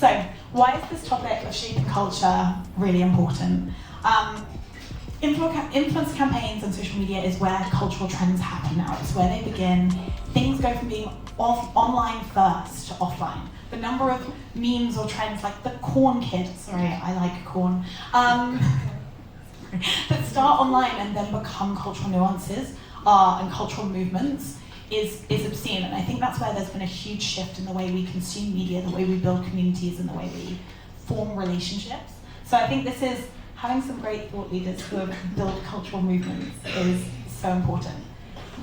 So, why is this topic of shaping culture really important? Influence campaigns and social media is where cultural trends happen now. It's where they begin. Things go from being online first to offline. The number of memes or trends like the corn kid, sorry, I like corn, that start online and then become cultural nuances and cultural movements is obscene. And I think that's where there's been a huge shift in the way we consume media, the way we build communities, and the way we form relationships. So I think this is, having some great thought leaders who have built cultural movements is so important.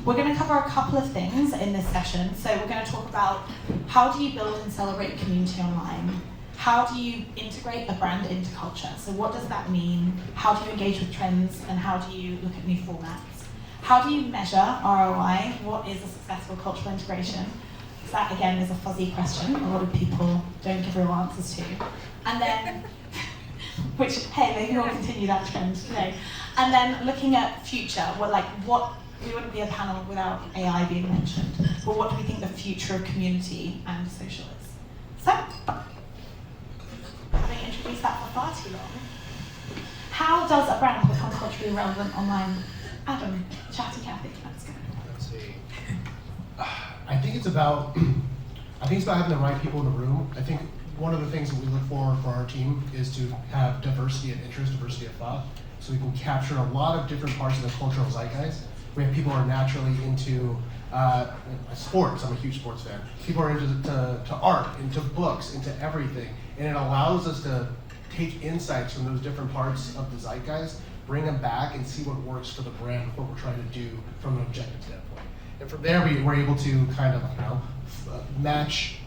We're going to cover a couple of things in this session. So we're going to talk about how do you build and celebrate community online? How do you integrate a brand into culture? So what does that mean? How do you engage with trends? And how do you look at new formats? How do you measure ROI? What is a successful cultural integration? Because that, again, is a fuzzy question. A lot of people don't give real answers to. And then, which, hey, maybe we'll continue that trend today. And then looking at future, we wouldn't be a panel without AI being mentioned, but what do we think the future of community and social is? So, having introduced that for far too long, how does a brand become culturally relevant online? Adam, Chatty Cathy, let's go. Let's see. I think it's about having the right people in the room. I think one of the things that we look for our team is to have diversity of interest, diversity of thought, so we can capture a lot of different parts of the cultural zeitgeist. We have people who are naturally into sports. I'm a huge sports fan. People are into art, into books, into everything. And it allows us to take insights from those different parts of the zeitgeist, bring them back and see what works for the brand, what we're trying to do from an objective standpoint. And from there, we're able to kind of match,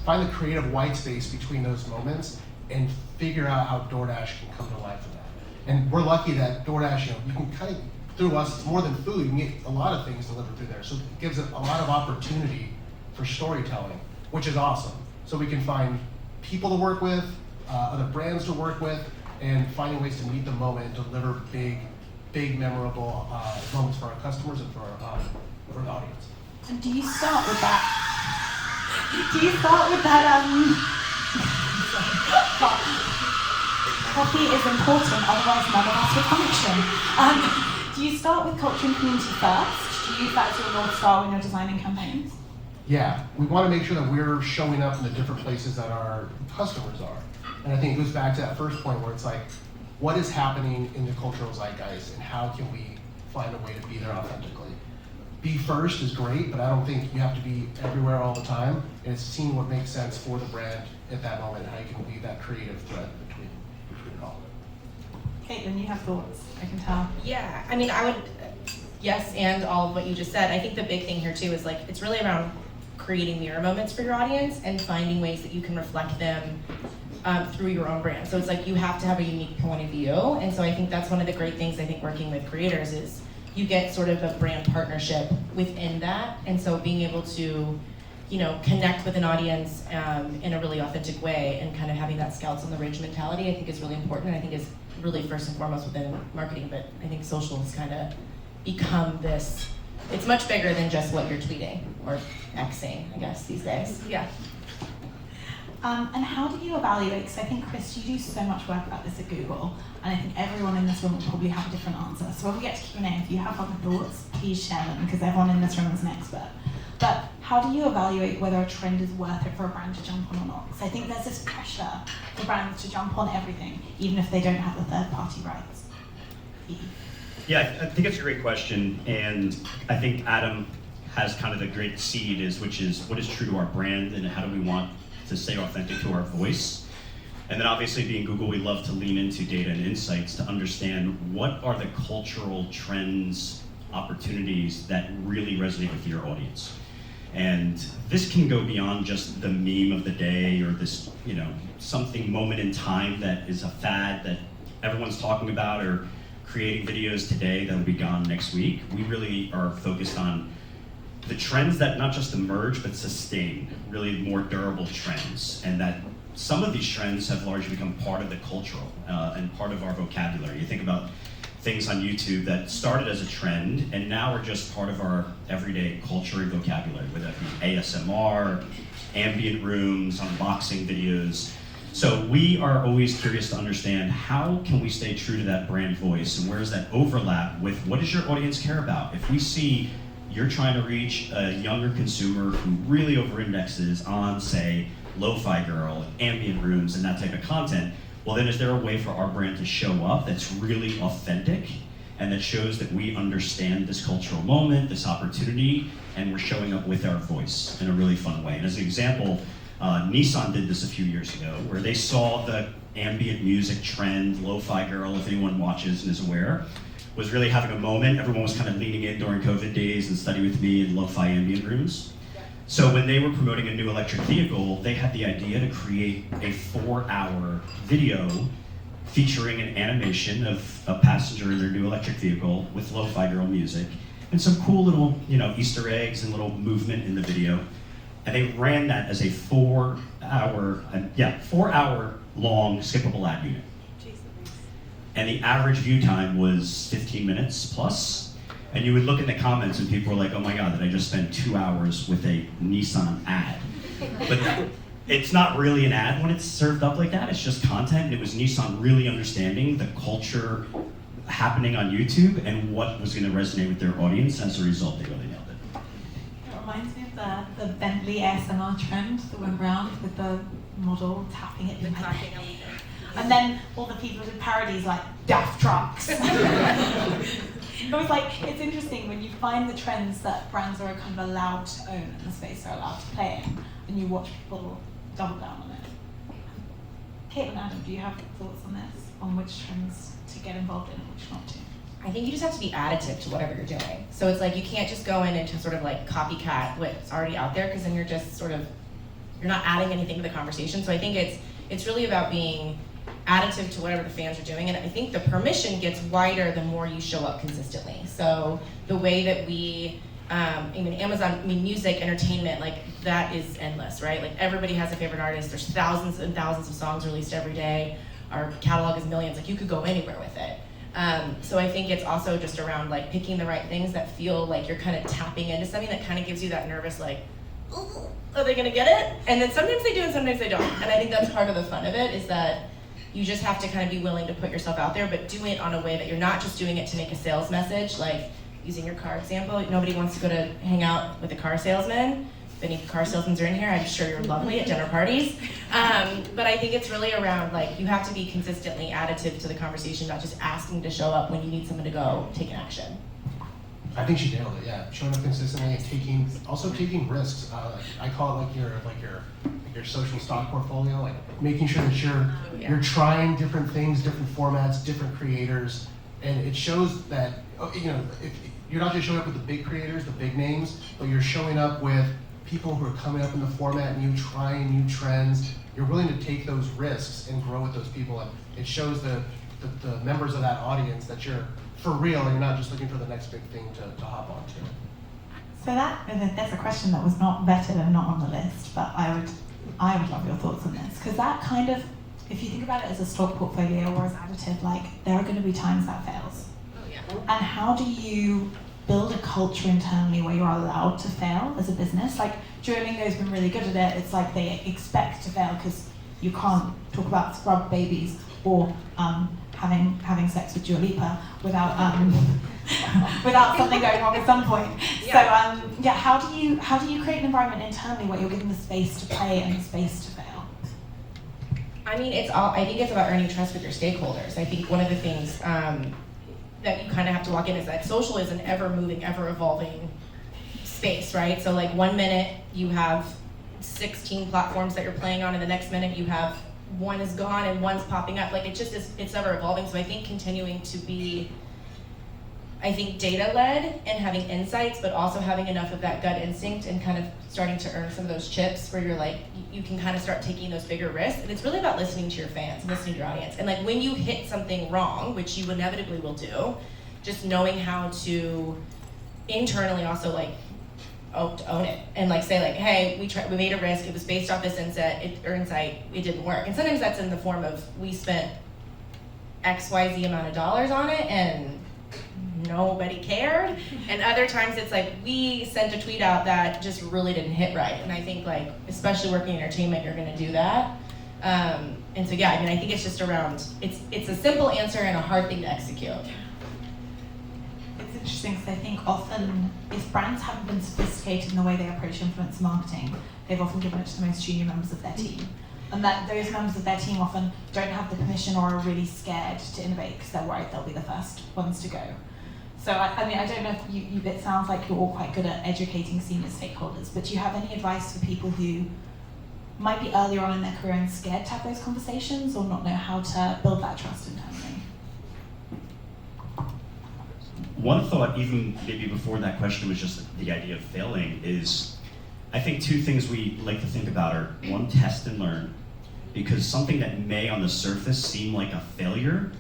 find the creative white space between those moments and figure out how DoorDash can come to life for that. And we're lucky that DoorDash, you can kind of, through us, it's more than food. You can get a lot of things delivered through there. So it gives it a lot of opportunity for storytelling, which is awesome. So we can find people to work with, other brands to work with, and finding ways to meet the moment and deliver big memorable moments for our customers and for the audience. And do you start with that? Coffee is important, otherwise none of us would function. Do you start with culture and community first? Do you use that as your North Star when you're designing campaigns? Yeah, we want to make sure that we're showing up in the different places that our customers are. And I think it goes back to that first point where it's like, what is happening in the cultural zeitgeist and how can we find a way to be there authentically? Be first is great, but I don't think you have to be everywhere all the time. And it's seeing what makes sense for the brand at that moment and how you can be that creative thread between all of it. Caitlin, you have thoughts, I can tell. Yeah, I mean, I would, yes, and all of what you just said. I think the big thing here too is it's really around creating mirror moments for your audience and finding ways that you can reflect them through your own brand. So it's you have to have a unique point of view. And so I think that's one of the great things I think working with creators is you get sort of a brand partnership within that. And so being able to, connect with an audience in a really authentic way and kind of having that scouts on the ridge mentality, I think is really important. And I think is really first and foremost within marketing, but I think social has kind of become this, it's much bigger than just what you're tweeting or Xing, I guess, these days. Yeah. And how do you evaluate, because I think, Chris, you do so much work about this at Google, and I think everyone in this room will probably have a different answer. So when we get to Q&A, if you have other thoughts, please share them, because everyone in this room is an expert. But how do you evaluate whether a trend is worth it for a brand to jump on or not? Because I think there's this pressure for brands to jump on everything, even if they don't have the third-party rights. Yeah, I think it's a great question, and I think Adam has kind of the great seed, which is what is true to our brand and how do we want to stay authentic to our voice. And then obviously being Google, we love to lean into data and insights to understand what are the cultural trends, opportunities that really resonate with your audience. And this can go beyond just the meme of the day or this, something moment in time that is a fad that everyone's talking about or creating videos today that'll be gone next week. We really are focused on the trends that not just emerge but sustain, really more durable trends, and that some of these trends have largely become part of the cultural and part of our vocabulary. You think about things on YouTube that started as a trend and now are just part of our everyday culture and vocabulary, whether that be ASMR, ambient rooms, unboxing videos. So we are always curious to understand how can we stay true to that brand voice, and where does that overlap with what does your audience care about? If we see you're trying to reach a younger consumer who really over-indexes on, say, lo-fi girl, ambient rooms, and that type of content, well then is there a way for our brand to show up that's really authentic and that shows that we understand this cultural moment, this opportunity, and we're showing up with our voice in a really fun way? And as an example, Nissan did this a few years ago, where they saw the ambient music trend, lo-fi girl, if anyone watches and is aware, was really having a moment. Everyone was kind of leaning in during COVID days and study with me in lo-fi ambient rooms. So when they were promoting a new electric vehicle, they had the idea to create a 4-hour video featuring an animation of a passenger in their new electric vehicle with lo-fi girl music and some cool little, Easter eggs and little movement in the video. And they ran that as a 4-hour long skippable ad unit. And the average view time was 15 minutes plus. And you would look in the comments and people were like, oh my God, did I just spend 2 hours with a Nissan ad? But it's not really an ad when it's served up like that, it's just content. And it was Nissan really understanding the culture happening on YouTube and what was gonna resonate with their audience. As a result, they really nailed it. It reminds me of the Bentley ASMR trend that went round with the model tapping it in my face. And then all the people did parodies like Daft Trucks. It was like, it's interesting when you find the trends that brands are kind of allowed to own and the space they're allowed to play in, and you watch people double down on it. Kate and Adam, do you have thoughts on this? On which trends to get involved in and which not to? I think you just have to be additive to whatever you're doing. So it's like you can't just go in and just sort of like copycat what's already out there, because then you're just sort of, you're not adding anything to the conversation. So I think it's really about being additive to whatever the fans are doing, and I think the permission gets wider the more you show up consistently. So the way that we, Amazon, music, entertainment, like that is endless, right? Like everybody has a favorite artist. There's thousands and thousands of songs released every day. Our catalog is millions. Like you could go anywhere with it. So I think it's also just around like picking the right things that feel like you're kind of tapping into something that kind of gives you that nervous like, ooh, are they gonna get it? And then sometimes they do and sometimes they don't. And I think that's part of the fun of it, is that you just have to kind of be willing to put yourself out there, but do it on a way that you're not just doing it to make a sales message, like using your car example. Nobody wants to go to hang out with a car salesman. If any car salesmen are in here, I'm sure you're lovely at dinner parties. But I think it's really around, like, you have to be consistently additive to the conversation, not just asking to show up when you need someone to go take an action. I think she nailed it. Yeah, showing up consistently and taking risks. I call it your social stock portfolio, like making sure that you're trying different things, different formats, different creators, and it shows that you're not just showing up with the big creators, the big names, but you're showing up with people who are coming up in the format and you trying new trends. You're willing to take those risks and grow with those people, and it shows the members of that audience that you're for real and you're not just looking for the next big thing to hop onto. So there's a question that was not vetted and not on the list, but I would love your thoughts on this, because that kind of, if you think about it as a stock portfolio or as additive, like there are going to be times that fails. Oh yeah. And how do you build a culture internally where you're allowed to fail as a business? Like Duolingo's been really good at it. It's like they expect to fail because you can't talk about scrub babies or having sex with Dua Lipa without without something going wrong at some point. Yeah. So how do you create an environment internally where you're given the space to play and the space to fail? I mean, I think it's about earning trust with your stakeholders. I think one of the things that you kind of have to lock in is that social is an ever-moving, ever-evolving space, right? So like 1 minute you have 16 platforms that you're playing on, and the next minute you have one is gone and one's popping up. Like it's ever evolving. So I think continuing to be, data-led and having insights, but also having enough of that gut instinct and kind of starting to earn some of those chips where you're like, you can kind of start taking those bigger risks. And it's really about listening to your fans, listening to your audience. And like when you hit something wrong, which you inevitably will do, just knowing how to internally also like own it and like say like, hey, we made a risk, it was based off this insight, it didn't work. And sometimes that's in the form of we spent XYZ amount of dollars on it and nobody cared. And other times it's like, we sent a tweet out that just really didn't hit right. And I think like, especially working in entertainment, you're gonna do that. And so yeah, I mean, I think it's just around, it's a simple answer and a hard thing to execute. It's interesting because I think often if brands haven't been sophisticated in the way they approach influencer marketing, they've often given it to the most junior members of their team. And that those members of their team often don't have the permission or are really scared to innovate because they're worried they'll be the first ones to go. So I mean, I don't know if it sounds like you're all quite good at educating senior stakeholders, but do you have any advice for people who might be earlier on in their career and scared to have those conversations or not know how to build that trust internally? One thought, even maybe before that question, was just the idea of failing is, I think two things we like to think about are, one, test and learn, because something that may on the surface seem like a failure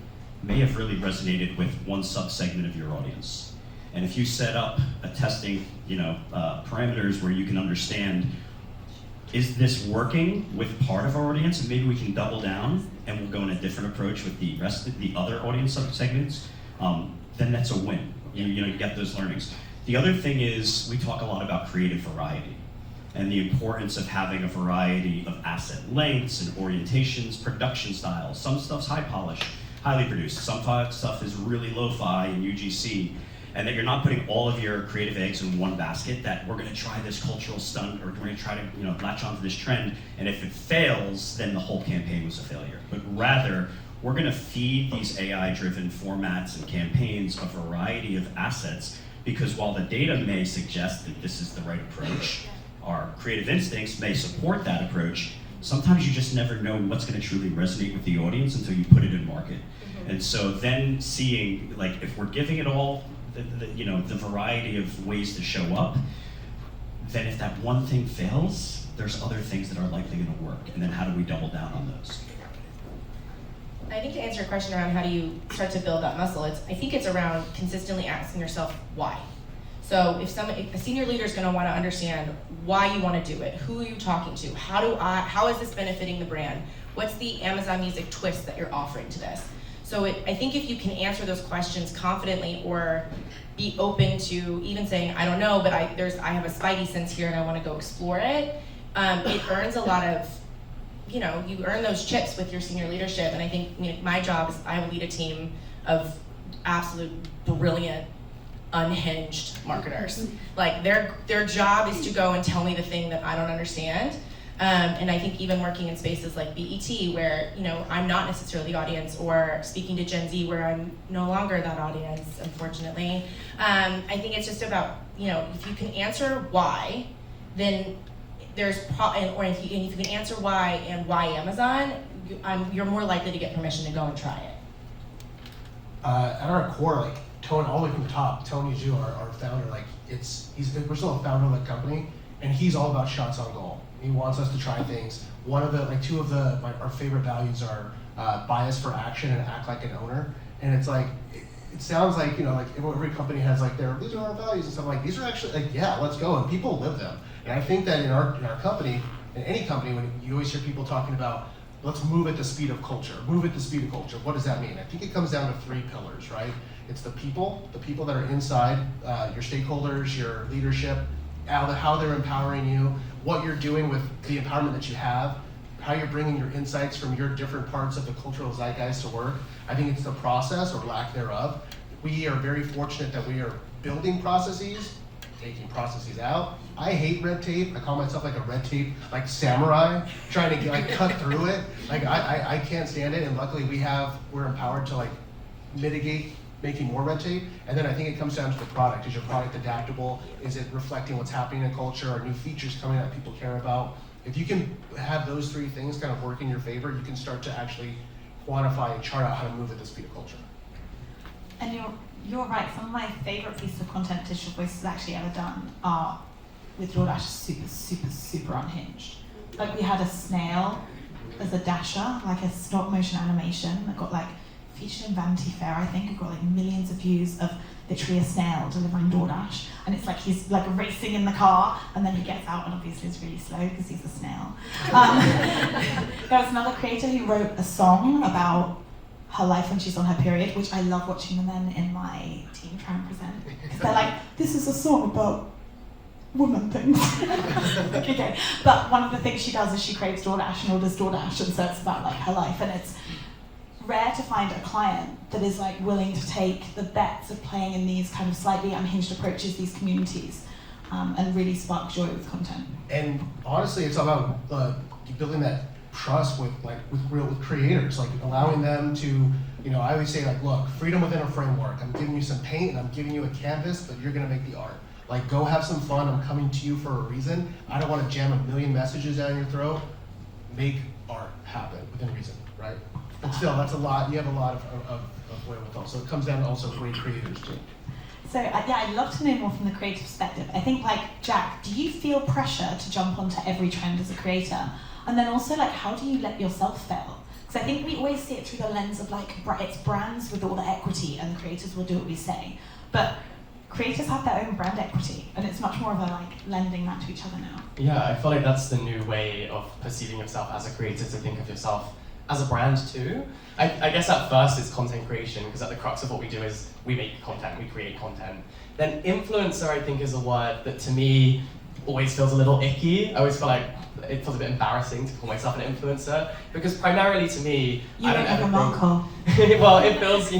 may have really resonated with one subsegment of your audience. And if you set up a testing, parameters where you can understand, is this working with part of our audience, and maybe we can double down and we'll go in a different approach with the rest of the other audience subsegments, then that's a win. You get those learnings. The other thing is, we talk a lot about creative variety and the importance of having a variety of asset lengths and orientations, production styles. Some stuff's high polished, highly produced. Some stuff is really lo-fi and UGC. And that you're not putting all of your creative eggs in one basket, that we're gonna try this cultural stunt, or we're gonna try to latch onto this trend, and if it fails, then the whole campaign was a failure. But rather, we're gonna feed these AI-driven formats and campaigns a variety of assets, because while the data may suggest that this is the right approach, our creative instincts may support that approach, sometimes you just never know what's gonna truly resonate with the audience until you put it in market. And so then seeing, like, if we're giving it all the variety of ways to show up, then if that one thing fails, there's other things that are likely going to work. And then how do we double down on those? I think to answer your question around how do you start to build that muscle, I think it's around consistently asking yourself if a senior leader is going to want to understand why you want to do it, who are you talking to, how is this benefiting the brand, what's the Amazon Music twist that you're offering to this. So I think if you can answer those questions confidently, or be open to even saying, I don't know, but I have a spidey sense here and I want to go explore it, it earns a lot of, you earn those chips with your senior leadership. And I think my job is I lead a team of absolute brilliant, unhinged marketers. Like their job is to go and tell me the thing that I don't understand. And I think even working in spaces like BET, where I'm not necessarily the audience, or speaking to Gen Z, where I'm no longer that audience, unfortunately. I think it's just about if you can answer why, then if you can answer why and why Amazon, you're more likely to get permission to go and try it. At our core, Tony, all the way from the top, Tony Zhu, our founder, we're still a founder-led company, and he's all about shots on goal. He wants us to try things. Two of our favorite values are bias for action and act like an owner. And it's like, it sounds like, every company has these are our values and stuff. Like, these are actually, yeah, let's go. And people live them. And I think that in our company, in any company, when you always hear people talking about, let's move at the speed of culture. Move at the speed of culture. What does that mean? I think it comes down to 3 pillars, right? It's the people that are inside, your stakeholders, your leadership, how they're empowering you, what you're doing with the empowerment that you have, how you're bringing your insights from your different parts of the cultural zeitgeist to work. I think it's the process or lack thereof. We are very fortunate that we are building processes, taking processes out. I hate red tape. I call myself a red tape samurai, trying to cut through it. I can't stand it, and luckily we're empowered to mitigate making more red tape. And then I think it comes down to the product. Is your product adaptable? Is it reflecting what's happening in culture? Are new features coming out that people care about? If you can have those 3 things kind of work in your favor, you can start to actually quantify and chart out how to move at the speed of culture. And you're right. Some of my favorite pieces of content Digital Voice has actually ever done are with DoorDash super, super, super unhinged. We had a snail as a dasher, a stop motion animation that got featured in Vanity Fair, I think. It got millions of views of literally a snail delivering DoorDash, and it's he's racing in the car, and then he gets out, and obviously it's really slow because he's a snail. There was another creator who wrote a song about her life when she's on her period, which I love watching the men in my team try and present. Because they're like, this is a song about woman things. Okay. But one of the things she does is she craves DoorDash and orders DoorDash, and so it's about like her life. And it's rare to find a client that is like willing to take the bets of playing in these kind of slightly unhinged approaches, these communities, and really spark joy with content. And honestly, it's about building that trust with creators, like allowing them to, I always say like, look, freedom within a framework. I'm giving you some paint and I'm giving you a canvas, but you're gonna make the art. Like, go have some fun. I'm coming to you for a reason. I don't want to jam a million messages down your throat. Make art happen within reason, right? But still, that's a lot. You have a lot of wherewithal. So it comes down to also great creators too. So I'd love to know more from the creative perspective. I think, like, Jack, do you feel pressure to jump onto every trend as a creator? And then also, like, how do you let yourself fail? Because I think we always see it through the lens of, like, it's brands with all the equity and the creators will do what we say. But creators have their own brand equity, and it's much more of a, like, lending that to each other now. Yeah, I feel like that's the new way of perceiving yourself as a creator, to think of yourself as a brand too. I guess at first it's content creation, because at the crux of what we do is we make content, we create content. Then influencer, I think, is a word that to me always feels a little icky. I always feel like it feels a bit embarrassing to call myself an influencer, because primarily to me, I don't ever think, well, it feels,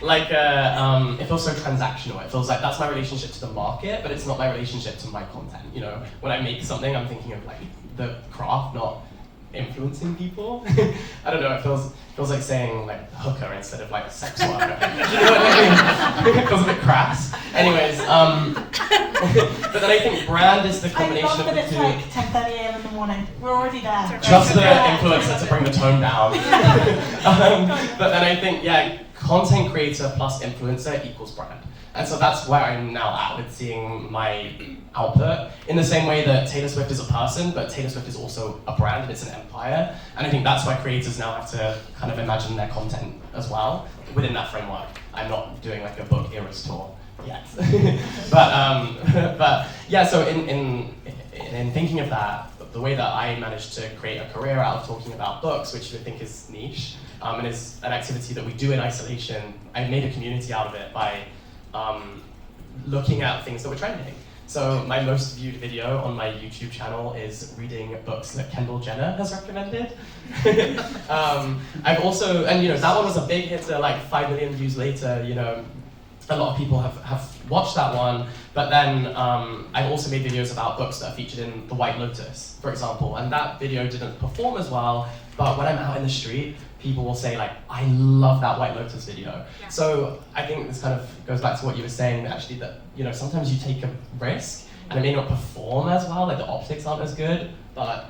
like it feels so transactional. It feels like that's my relationship to the market, but it's not my relationship to my content. When I make something, I'm thinking of like the craft, not influencing people. I don't know, it feels like saying like hooker instead of like sex worker. You know what I mean? It feels a bit crass. Anyways, but then I think brand is the combination of the two. I love that it's like 10:30 a.m. in the morning. We're already there. Trust the influencer to bring the tone down. But then I think, content creator plus influencer equals brand. And so that's where I'm now at with seeing my output, in the same way that Taylor Swift is a person, but Taylor Swift is also a brand and it's an empire. And I think that's why creators now have to kind of imagine their content as well within that framework. I'm not doing like a book Eras tour yet. but yeah, so in thinking of that, the way that I managed to create a career out of talking about books, which I think is niche, and is an activity that we do in isolation, I made a community out of it by looking at things that were trending. So my most viewed video on my YouTube channel is reading books that Kendall Jenner has recommended. I've also, and that one was a big hit, like 5 million views later, a lot of people have watched that one, but then I've also made videos about books that are featured in The White Lotus, for example, and that video didn't perform as well, but when I'm out in the street, people will say like, I love that White Lotus video. Yeah. So I think this kind of goes back to what you were saying, actually, that sometimes you take a risk and it may not perform as well, like the optics aren't as good, but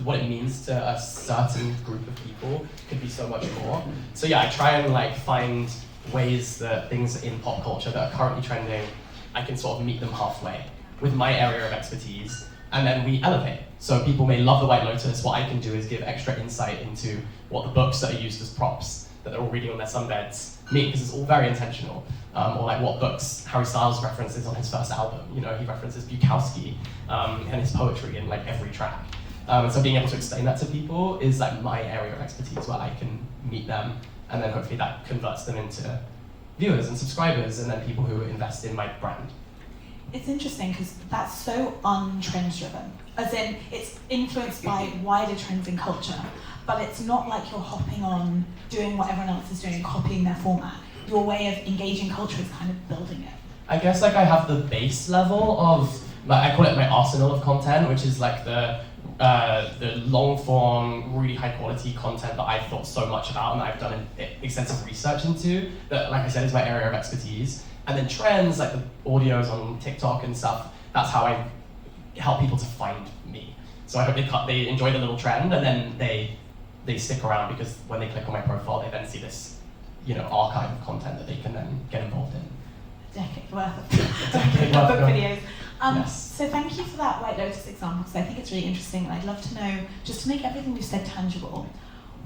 what it means to a certain group of people could be so much more. So yeah, I try and like find ways that things in pop culture that are currently trending, I can sort of meet them halfway with my area of expertise, and then we elevate. So people may love The White Lotus, what I can do is give extra insight into what the books that are used as props that they're all reading on their sunbeds mean, because it's all very intentional. Or like what books Harry Styles references on his first album. He references Bukowski and his poetry in like every track. And so being able to explain that to people is like my area of expertise, where I can meet them, and then hopefully that converts them into viewers and subscribers, and then people who invest in my brand. It's interesting because that's so untrend driven, as in it's influenced by wider trends in culture, but it's not like you're hopping on, doing what everyone else is doing, and copying their format. Your way of engaging culture is kind of building it. I guess like I have the base level of, I call it my arsenal of content, which is like the long form, really high quality content that I've thought so much about and that I've done extensive research into, that like I said is my area of expertise. And then trends, like the audios on TikTok and stuff, that's how I help people to find me. So I hope they enjoy the little trend, and then they stick around, because when they click on my profile, they then see this archive of content that they can then get involved in. Decade worth of book videos. Yes. So thank you for that White Lotus example, because I think it's really interesting, and I'd love to know, just to make everything we've said tangible,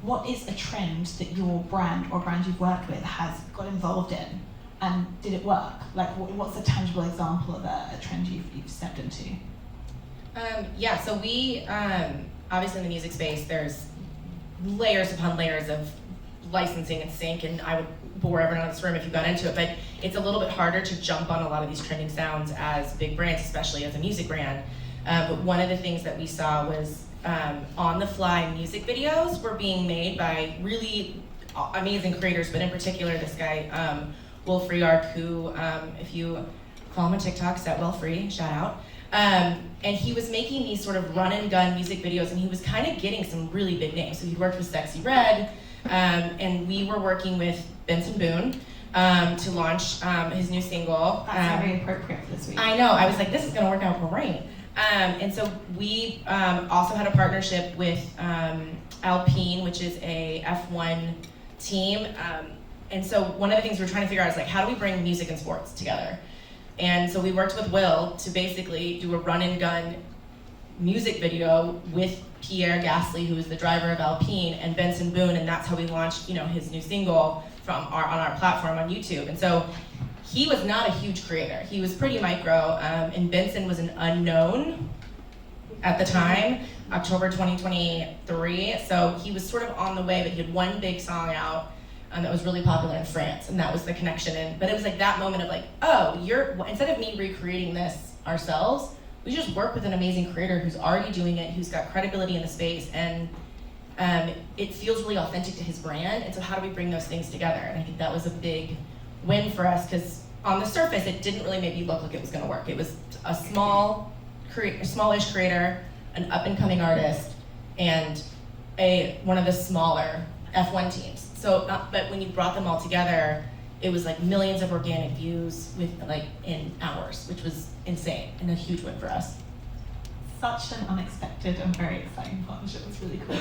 what is a trend that your brand or brand you've worked with has got involved in, and did it work? Like, what's a tangible example of a trend you've stepped into? So we, obviously in the music space, there's layers upon layers of licensing and sync, and I would bore everyone in this room if you got into it, but it's a little bit harder to jump on a lot of these trending sounds as big brands, especially as a music brand. But one of the things that we saw was on-the-fly music videos were being made by really amazing creators, but in particular this guy, Will Freeark, who, if you follow him on TikTok, set well free, shout out. And he was making these sort of run and gun music videos, and he was kind of getting some really big names. So he worked with Sexy Red, and we were working with Benson Boone to launch his new single. That's very appropriate for this week. I know, I was like, this is gonna work out great. And so we also had a partnership with Alpine, which is a F1 team. And so one of the things we were trying to figure out is like, how do we bring music and sports together? And so we worked with Will to basically do a run and gun music video with Pierre Gasly, who is the driver of Alpine, and Benson Boone, and that's how we launched, his new single on our platform on YouTube. And so he was not a huge creator. He was pretty micro, and Benson was an unknown at the time, October 2023. So he was sort of on the way, but he had one big song out that was really popular in France, and that was the connection. But it was like that moment of like, oh, instead of me recreating this ourselves, we just work with an amazing creator who's already doing it, who's got credibility in the space, and it feels really authentic to his brand. And so how do we bring those things together? And I think that was a big win for us, because on the surface, it didn't really maybe look like it was going to work. It was a smallish creator, an up-and-coming artist, and one of the smaller F1 teams. So, but when you brought them all together, it was like millions of organic views in hours, which was insane and a huge win for us. Such an unexpected and very exciting partnership. It's really cool.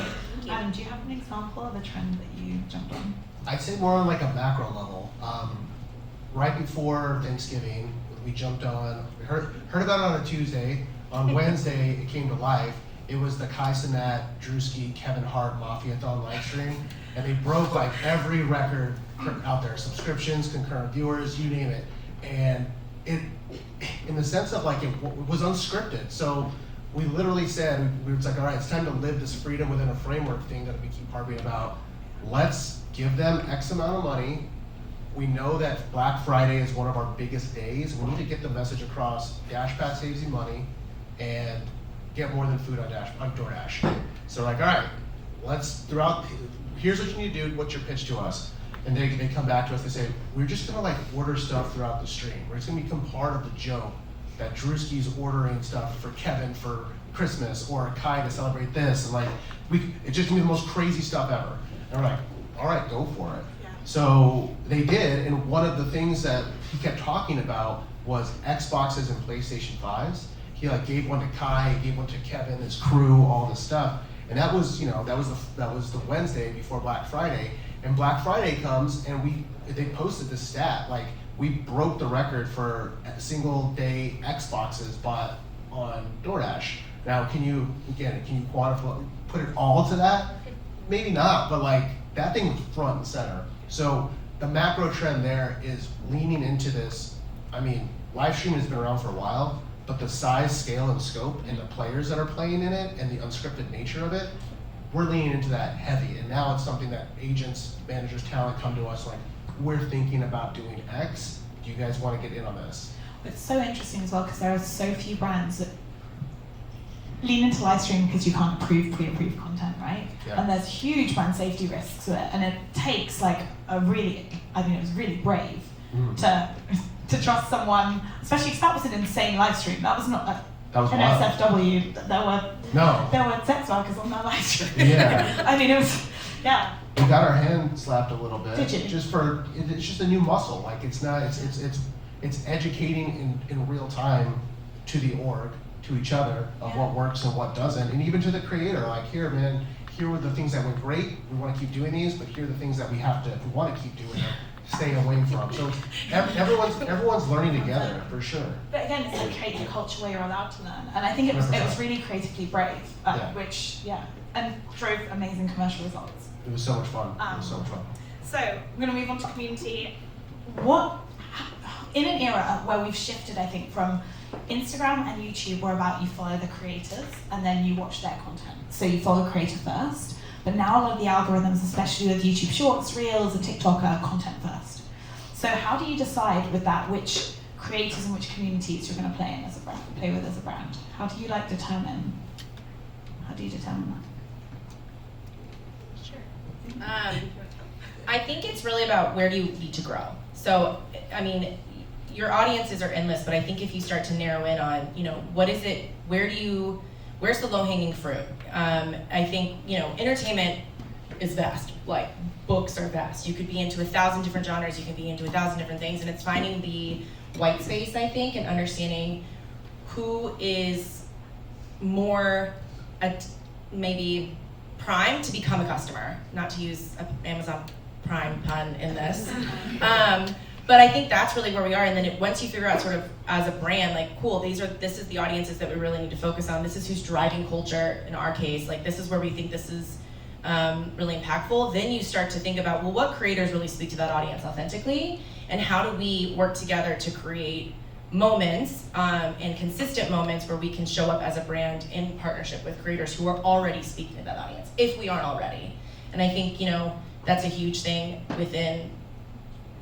Adam, do you have an example of a trend that you jumped on? I'd say more on like a macro level. Right before Thanksgiving, we jumped on, we heard about it on a Tuesday. On Wednesday, it came to life. It was the Kai Cenat, Drewski, Kevin Hart Mafia-thon live stream, and they broke like every record out there, subscriptions, concurrent viewers, you name it. And it, in the sense of like, it was unscripted. So we literally said, we were like, all right, it's time to live this freedom within a framework thing that we keep harping about. Let's give them X amount of money. We know that Black Friday is one of our biggest days. We need to get the message across. DashPass saves you money, and get more than food on DoorDash. So like, all right, here's what you need to do, what's your pitch to us? And they come back to us, they say, we're just gonna like order stuff throughout the stream. It's gonna become part of the joke that Drewski's ordering stuff for Kevin for Christmas, or Kai to celebrate this, and like, it's just gonna be the most crazy stuff ever. And we're like, all right, go for it. Yeah. So they did, and one of the things that he kept talking about was Xboxes and PlayStation 5s. He like gave one to Kai, gave one to Kevin, his crew, all this stuff. And that was, that was the Wednesday before Black Friday. And Black Friday comes, and they posted this stat, like we broke the record for a single day Xboxes bought on DoorDash. Now, can you quantify, put it all to that? Maybe not, but like that thing was front and center. So the macro trend there is leaning into this. I mean, live streaming has been around for a while, but the size, scale, and scope, and the players that are playing in it, and the unscripted nature of it, we're leaning into that heavy. And now it's something that agents, managers, talent come to us like, we're thinking about doing X. Do you guys want to get in on this? It's so interesting as well, because there are so few brands that lean into live stream because you can't pre-approved content, right? Yeah. And there's huge brand safety risks with it, and it takes like it was really brave to trust someone, especially because that was an insane live stream. That was not that was an wild. SFW. There were sex workers on that live stream. Yeah. I mean, it was, yeah. We got our hand slapped a little bit. Did you? It's just a new muscle. Like it's educating in real time to the org, to each other, of what works and what doesn't, and even to the creator. Like, here, man, here were the things that went great. We want to keep doing these, but here are the things that we want to keep doing, stay away from. So everyone's learning together for sure. But again, it's like creating a culture where you're allowed to learn, and I think it was really creatively brave, which and drove amazing commercial results. It was so much fun. So I'm going to move on to community. In an era where we've shifted, I think, from Instagram and YouTube were about you follow the creators and then you watch their content. So you follow creator first, But now a lot of the algorithms, especially with YouTube Shorts, Reels, and TikTok, are content first. So how do you decide with that which creators and which communities you're going to play with as a brand? How do you determine? How do you determine that? Sure. I think it's really about where do you need to grow. So, I mean, your audiences are endless, but I think if you start to narrow in on, what is it, where's the low-hanging fruit? I think, entertainment is vast. Like, books are vast. You could be into 1,000 different genres, you can be into 1,000 different things, and it's finding the white space, I think, and understanding who is more maybe primed to become a customer, not to use an Amazon Prime pun in this. But I think that's really where we are, and then once you figure out sort of as a brand, like, cool, this is the audiences that we really need to focus on, this is who's driving culture in our case, like this is where we think this is really impactful, then you start to think about, well, what creators really speak to that audience authentically, and how do we work together to create moments and consistent moments where we can show up as a brand in partnership with creators who are already speaking to that audience, if we aren't already. And I think, that's a huge thing within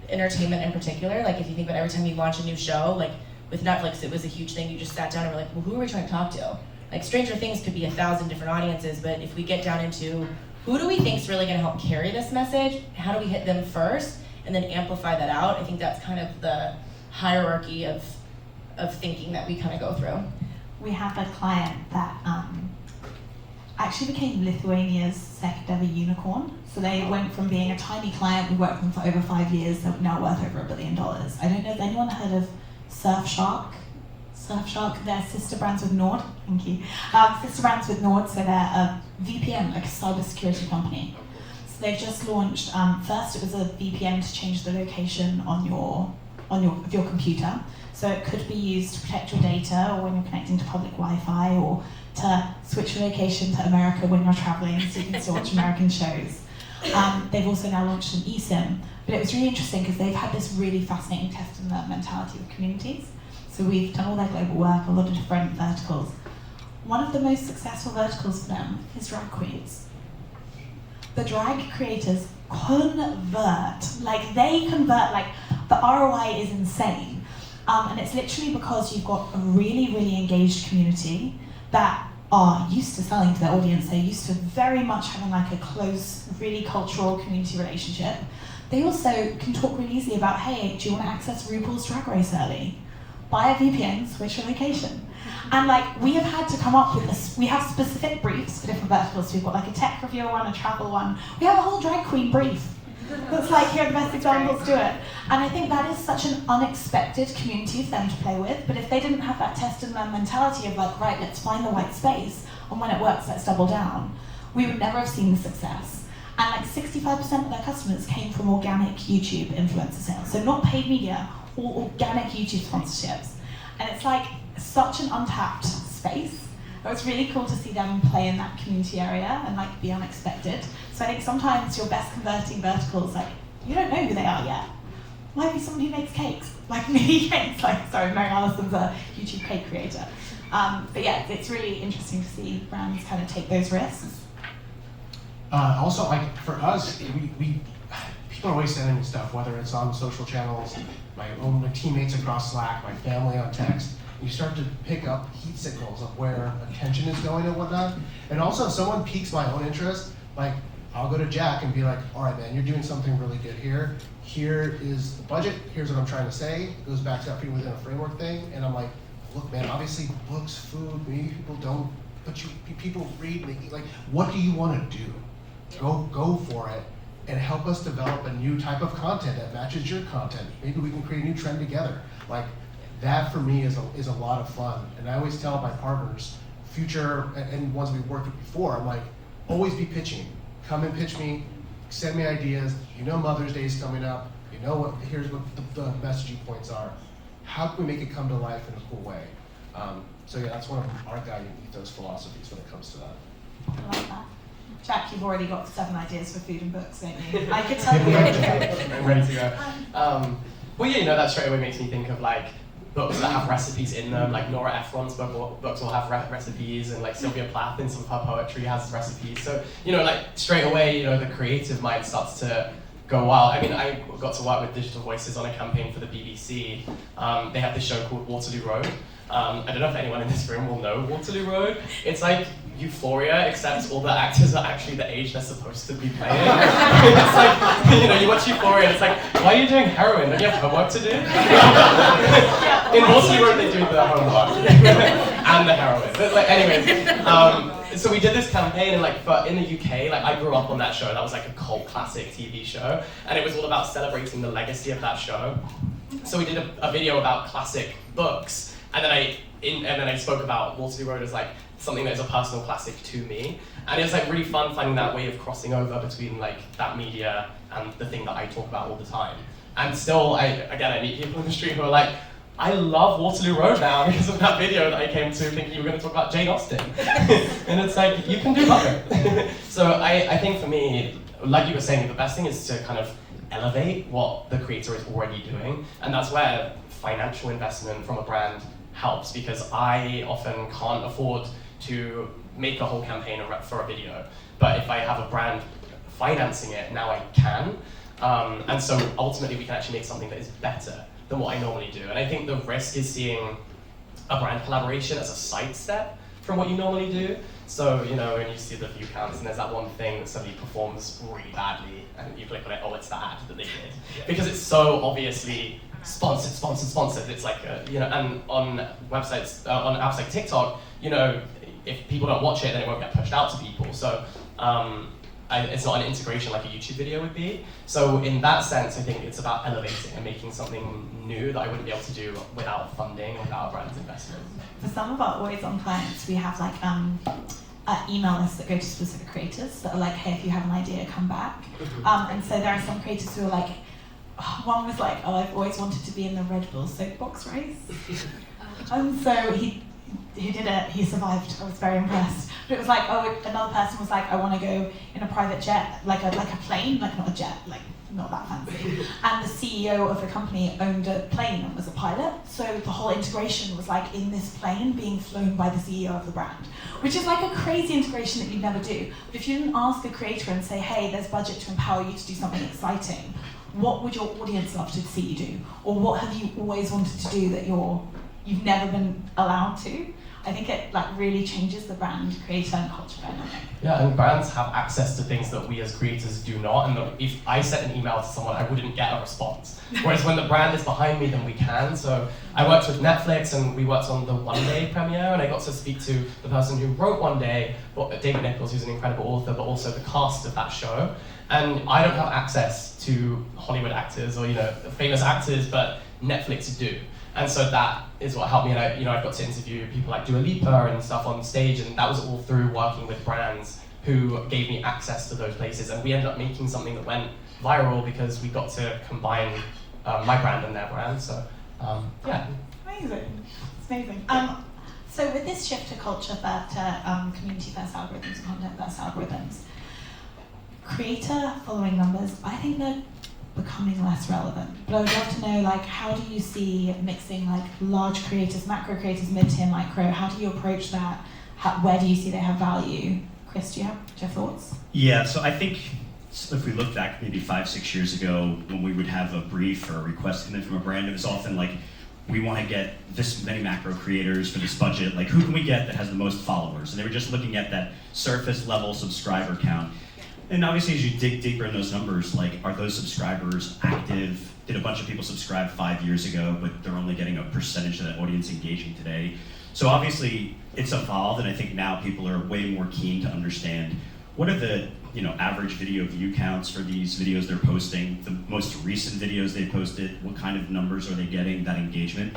entertainment in particular. Like, if you think about every time you launch a new show, like with Netflix, it was a huge thing. You just sat down and were like, well, who are we trying to talk to? Like, Stranger Things could be 1,000 different audiences, but if we get down into who do we think is really going to help carry this message, how do we hit them first, and then amplify that out, I think that's kind of the hierarchy of thinking that we kind of go through. We have a client that actually became Lithuania's second ever unicorn. So they went from being a tiny client, we worked with them for over 5 years, they're now worth over $1 billion. I don't know if anyone heard of Surfshark. Surfshark, they're sister brands with Nord, thank you. Sister brands with Nord, so they're a VPN, like a cybersecurity company. So they've just launched, first it was a VPN to change the location on your computer. So it could be used to protect your data, or when you're connecting to public Wi-Fi, or to switch your location to America when you're traveling so you can still watch American shows. They've also now launched an eSIM, but it was really interesting because they've had this really fascinating test in the mentality of communities. So we've done all their global work, a lot of different verticals. One of the most successful verticals for them is drag queens. The drag creators convert, the ROI is insane. And it's literally because you've got a really, really engaged community that are used to selling to their audience. They're used to very much having like a close, really cultural community relationship. They also can talk really easily about, hey, do you want to access RuPaul's Drag Race early? Buy a VPN, switch your location. And we have had to come up with this, we have specific briefs for different verticals. So we've got like a tech reviewer one, a travel one. We have a whole drag queen brief. That's like, here are the best examples, do it. And I think that is such an unexpected community for them to play with, but if they didn't have that test in their mentality of like, right, let's find the white space, and when it works, let's double down, we would never have seen the success. And 65% of their customers came from organic YouTube influencer sales. So not paid media, or organic YouTube sponsorships. And it's such an untapped space. It was really cool to see them play in that community area and be unexpected. So I think sometimes your best converting verticals, you don't know who they are yet. Might be someone who makes cakes, like me cakes. Sorry, Mary Allison's a YouTube cake creator. But yeah, it's really interesting to see brands kind of take those risks. Also, for us, we people are always sending me stuff, whether it's on social channels, my teammates across Slack, my family on text. You start to pick up heat signals of where attention is going and whatnot. And also, if someone piques my own interest, I'll go to Jack and be like, all right, man, you're doing something really good here. Here is the budget. Here's what I'm trying to say. It goes back to that within a framework thing. And I'm like, look, man, obviously books, food, maybe people don't, but people read, they eat. What do you want to do? Go for it and help us develop a new type of content that matches your content. Maybe we can create a new trend together. That for me is a lot of fun. And I always tell my partners, future and ones we've worked with before, I'm like, always be pitching. Come and pitch me, send me ideas. Mother's Day is coming up. Here's what the messaging points are. How can we make it come to life in a cool way? So yeah, that's one of our guiding ethos philosophies when it comes to that. I like that. Jack, you've already got 7 ideas for food and books, don't you? I could tell you. I'm ready to go. Well, yeah, that straight away makes me think of books that have recipes in them, like Nora Ephron's books will have recipes, and like Sylvia Plath in some of her poetry has recipes. So, like straight away, the creative mind starts to go wild. I mean, I got to work with Digital Voices on a campaign for the BBC. They have this show called Waterloo Road. I don't know if anyone in this room will know Waterloo Road. It's like Euphoria, except all the actors are actually the age they're supposed to be playing. It's like, you watch Euphoria and it's like, why are you doing heroin? Don't you have homework to do? In Waterloo Road, they do the homework and the heroin. But anyways, so we did this campaign, and in the UK, I grew up on that show. That was like a cult classic TV show, and it was all about celebrating the legacy of that show. So we did a video about classic books, and then I spoke about Waterloo Road as like something that is a personal classic to me. And it was like really fun finding that way of crossing over between like that media and the thing that I talk about all the time. And still, I meet people in the street who are like, I love Waterloo Road now because of that video that I came to thinking you were going to talk about Jane Austen. And it's like, you can do better. So I think for me, like you were saying, the best thing is to kind of elevate what the creator is already doing. And that's where financial investment from a brand helps, because I often can't afford to make a whole campaign for a video. But if I have a brand financing it, now I can. And so ultimately we can actually make something that is better than what I normally do. And I think the risk is seeing a brand collaboration as a sidestep from what you normally do. So, when you see the view counts and there's that one thing that somebody performs really badly and you click on it, oh, it's the ad that they did. Because it's so obviously sponsored. It's like, and on websites, on apps like TikTok, if people don't watch it, then it won't get pushed out to people. So it's not an integration like a YouTube video would be. So in that sense, I think it's about elevating and making something new that I wouldn't be able to do without funding or without a brand's investment. For some of our always on clients, we have like email lists that go to specific creators that are like, hey, if you have an idea, come back. And so there are some creators who are like, one was like, oh, I've always wanted to be in the Red Bull soapbox race. And so he did it, he survived. I was very impressed. But it was like, oh, another person was like, I want to go in a private jet, like a plane, like not a jet, like not that fancy. And the CEO of the company owned a plane and was a pilot. So the whole integration was like in this plane being flown by the CEO of the brand, which is like a crazy integration that you'd never do. But if you didn't ask a creator and say, hey, there's budget to empower you to do something exciting, what would your audience love to see you do? Or what have you always wanted to do that you've never been allowed to? I think it really changes the brand, creator, and culture dynamic. Yeah, and brands have access to things that we as creators do not. And if I sent an email to someone, I wouldn't get a response. Whereas when the brand is behind me, then we can. So I worked with Netflix, and we worked on the One Day premiere, and I got to speak to the person who wrote One Day, David Nichols, who's an incredible author, but also the cast of that show. And I don't have access to Hollywood actors or famous actors, but Netflix do. And so that is what helped me. And I got to interview people like Dua Lipa and stuff on stage, and that was all through working with brands who gave me access to those places. And we ended up making something that went viral because we got to combine my brand and their brand. So yeah. Amazing. It's amazing. So with this shift to culture, community first algorithms and content first algorithms, creator following numbers, I think they're becoming less relevant. But I would love to know, how do you see mixing large creators, macro creators, mid-tier, micro? How do you approach that? Where do you see they have value? Chris, do you have thoughts? Yeah, so I think if we look back maybe 5-6 years ago, when we would have a brief or a request come in from a brand, it was often like, we want to get this many macro creators for this budget. Who can we get that has the most followers? And they were just looking at that surface level subscriber count. And obviously, as you dig deeper in those numbers, are those subscribers active? Did a bunch of people subscribe 5 years ago, but they're only getting a percentage of that audience engaging today? So obviously, it's evolved, and I think now people are way more keen to understand what are the average video view counts for these videos they're posting, the most recent videos they posted, what kind of numbers are they getting, that engagement,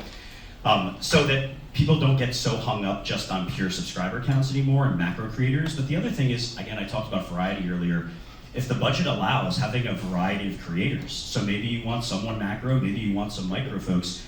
so that people don't get so hung up just on pure subscriber counts anymore and macro creators. But the other thing is, again, I talked about variety earlier. If the budget allows, having a variety of creators. So maybe you want someone macro, maybe you want some micro folks.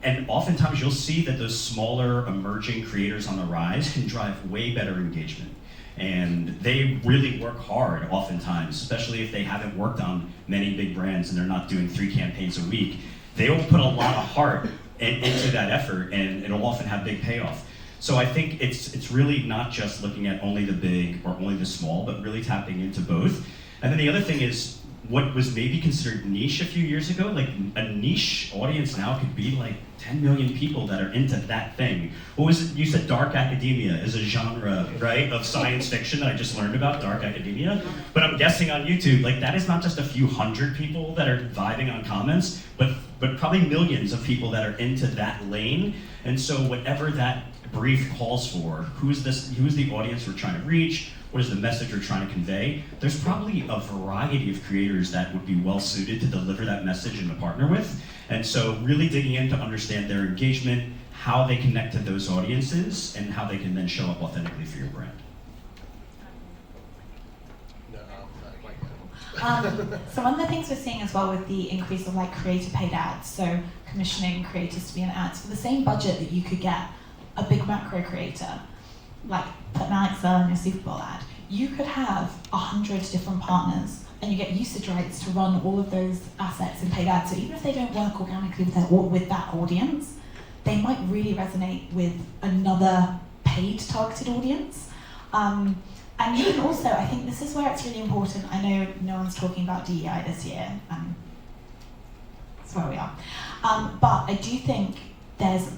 And oftentimes you'll see that those smaller emerging creators on the rise can drive way better engagement. And they really work hard oftentimes, especially if they haven't worked on many big brands and they're not doing 3 campaigns a week. They will put a lot of heart into that effort, and it'll often have big payoff. So I think it's really not just looking at only the big or only the small, but really tapping into both. And then the other thing is, what was maybe considered niche a few years ago, like a niche audience now could be like 10 million people that are into that thing. What was it? You said dark academia is a genre, right, of science fiction that I just learned about, dark academia. But I'm guessing on YouTube, like that is not just a few hundred people that are vibing on comments, but probably millions of people that are into that lane. And so whatever that brief calls for, who's the audience we're trying to reach, what is the message we're trying to convey, there's probably a variety of creators that would be well suited to deliver that message and to partner with. And so really digging in to understand their engagement, how they connect to those audiences, and how they can then show up authentically for your brand. So one of the things we're seeing as well with the increase of like creator paid ads, so commissioning creators to be in ads, for the same budget that you could get a big macro creator, like put Alexa in your Super Bowl ad, you could have 100 different partners and you get usage rights to run all of those assets in paid ads. So even if they don't work organically with that audience, they might really resonate with another paid targeted audience. And you can also, I think this is where it's really important. I know no one's talking about DEI this year, that's where we are. But I do think there's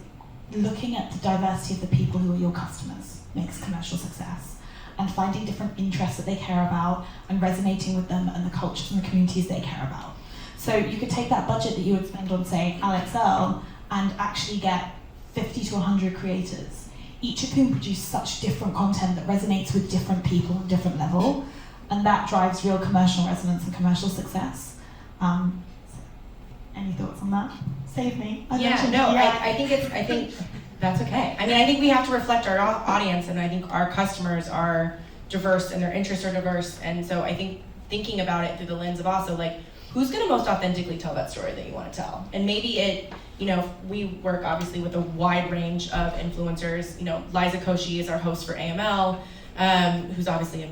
looking at the diversity of the people who are your customers makes commercial success, and finding different interests that they care about and resonating with them and the cultures and the communities they care about. So you could take that budget that you would spend on, say, Alex Earl, and actually get 50 to 100 creators, each of whom produce such different content that resonates with different people on different level, and that drives real commercial resonance and commercial success. Any thoughts on that? Save me. I think that's okay. I mean, I think we have to reflect our audience, and I think our customers are diverse and their interests are diverse, and so I think thinking about it through the lens of also like, who's gonna most authentically tell that story that you wanna tell? And maybe we work obviously with a wide range of influencers. Liza Koshy is our host for AML, who's obviously a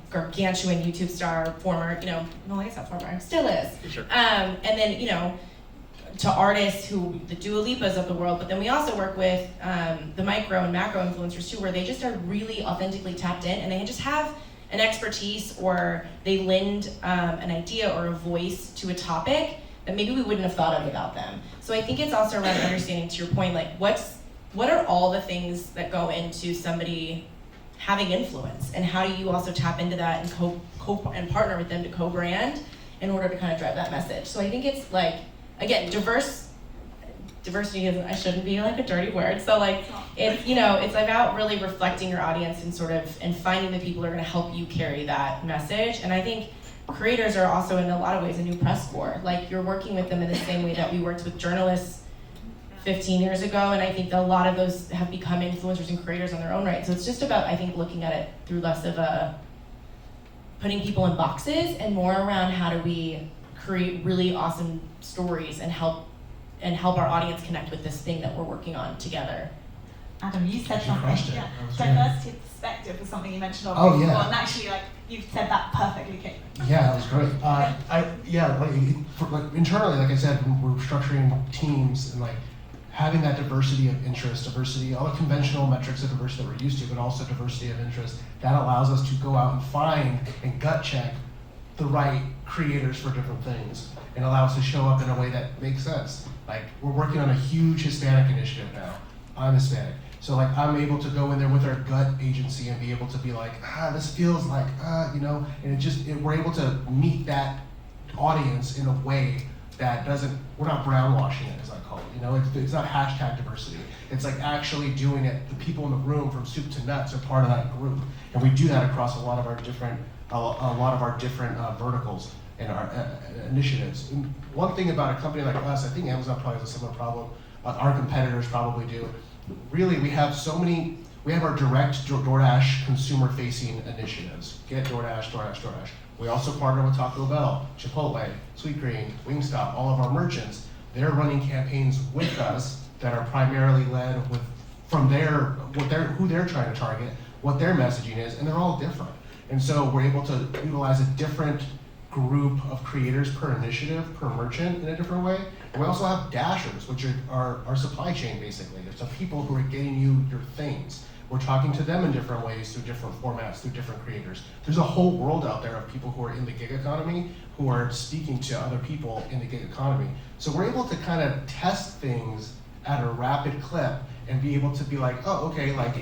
gargantuan YouTube star, former, no, I guess not former, still is. Sure. And then, to artists who, the Dua Lipas of the world, but then we also work with the micro and macro influencers too, where they just are really authentically tapped in and they just have an expertise, or they lend an idea or a voice to a topic that maybe we wouldn't have thought of without them. So I think it's also around understanding, to your point, like what are all the things that go into somebody having influence, and how do you also tap into that and and partner with them to co-brand in order to kind of drive that message. So I think it's like, again, diversity is, I shouldn't be like a dirty word. So like, it's about really reflecting your audience and finding the people who are gonna help you carry that message. And I think creators are also in a lot of ways a new press corps. Like, you're working with them in the same way that we worked with journalists 15 years ago, and I think that a lot of those have become influencers and creators on their own right. So it's just about, I think, looking at it through less of a putting people in boxes and more around how do we create really awesome stories and help our audience connect with this thing that we're working on together. Adam, you said You something. crushed it. Yeah. That was Diversity of perspective was something you mentioned on Oh, before, yeah. and actually, like, you've said that perfectly, Kate. Yeah, that was great. Internally, like I said, when we're structuring teams and like having that diversity of interest, all the conventional metrics of diversity that we're used to, but also diversity of interest, that allows us to go out and find and gut check the right creators for different things, and allow us to show up in a way that makes sense. Like, we're working on a huge Hispanic initiative now. I'm Hispanic. So like, I'm able to go in there with our gut agency and be able to be like, this feels like, and we're able to meet that audience in a way that we're not brownwashing it, as I call it. It's not hashtag diversity. It's like actually doing it. The people in the room from soup to nuts are part of that group. And we do that across a lot of our different verticals and our initiatives. And one thing about a company like us, I think Amazon probably has a similar problem. Our competitors probably do. Really, we have our direct DoorDash consumer-facing initiatives. Get DoorDash. We also partner with Taco Bell, Chipotle, Sweetgreen, Wingstop, all of our merchants. They're running campaigns with us that are primarily led from who they're trying to target, what their messaging is, and they're all different. And so we're able to utilize a different group of creators per initiative, per merchant in a different way. And we also have dashers, which are our supply chain, basically. It's the people who are getting you your things. We're talking to them in different ways, through different formats, through different creators. There's a whole world out there of people who are in the gig economy who are speaking to other people in the gig economy. So we're able to kind of test things at a rapid clip and be able to be like, oh, okay, like